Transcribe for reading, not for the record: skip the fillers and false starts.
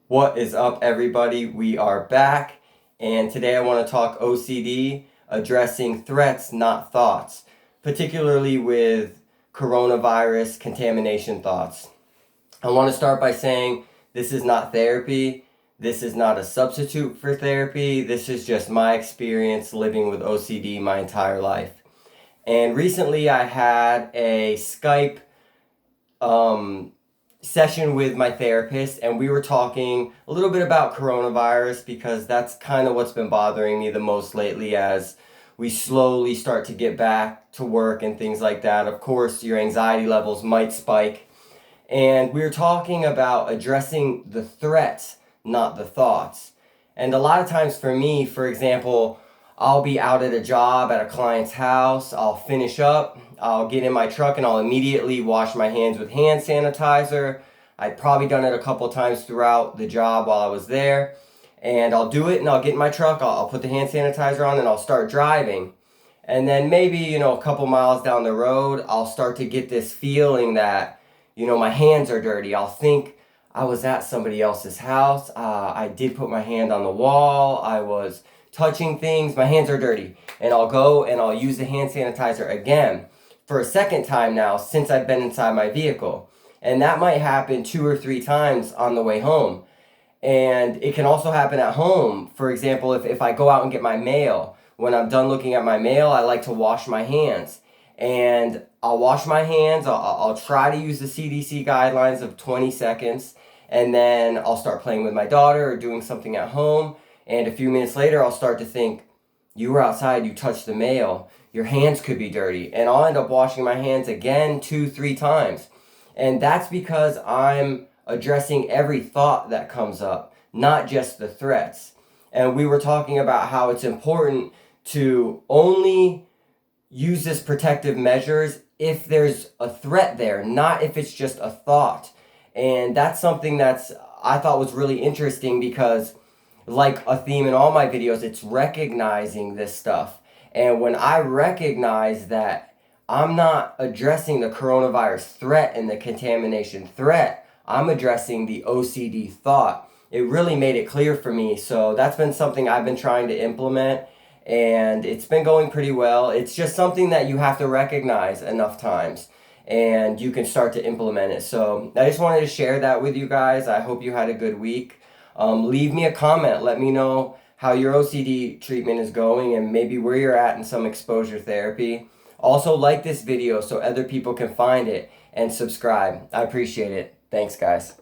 What is up, everybody? We are back, and today I want to talk OCD, addressing threats, not thoughts, particularly with coronavirus contamination thoughts. I want to start by saying this is not therapy. This is not a substitute for therapy. This is just my experience living with OCD my entire life. And recently I had a Skype session with my therapist, and we were talking a little bit about coronavirus because that's kind of what's been bothering me the most lately as we slowly start to get back to work and things like that. Of course, your anxiety levels might spike. And we were talking about addressing the threats, not the thoughts. And a lot of times for me, for example, I'll be out at a job at a client's house, I'll finish up, I'll get in my truck and I'll immediately wash my hands with hand sanitizer. I'd probably done it a couple times throughout the job while I was there. And I'll do it and I'll get in my truck, I'll put the hand sanitizer on and I'll start driving. And then maybe, a couple miles down the road, I'll start to get this feeling that, my hands are dirty. I'll think I was at somebody else's house. I did put my hand on the wall. I was touching things. My hands are dirty. And I'll go and I'll use the hand sanitizer again for a second time now since I've been inside my vehicle. And that might happen 2 or 3 times on the way home. And it can also happen at home. For example, if I go out and get my mail, when I'm done looking at my mail, I like to wash my hands. And I'll wash my hands. I'll try to use the CDC guidelines of 20 seconds. And then I'll start playing with my daughter or doing something at home. And a few minutes later, I'll start to think, you were outside, you touched the mail, your hands could be dirty. And I'll end up washing my hands again 2, 3 times. And that's because I'm addressing every thought that comes up, not just the threats. And we were talking about how it's important to only use this protective measures if there's a threat there, not if it's just a thought. And that's something I thought was really interesting because, like a theme in all my videos, it's recognizing this stuff. And when I recognize that I'm not addressing the coronavirus threat and the contamination threat, I'm addressing the OCD thought. It really made it clear for me. So that's been something I've been trying to implement, and it's been going pretty well. It's just something that you have to recognize enough times and you can start to implement it. So I just wanted to share that with you guys. I hope you had a good week. Leave me a comment. Let me know how your OCD treatment is going and maybe where you're at in some exposure therapy. Also, like this video so other people can find it and subscribe. I appreciate it. Thanks, guys.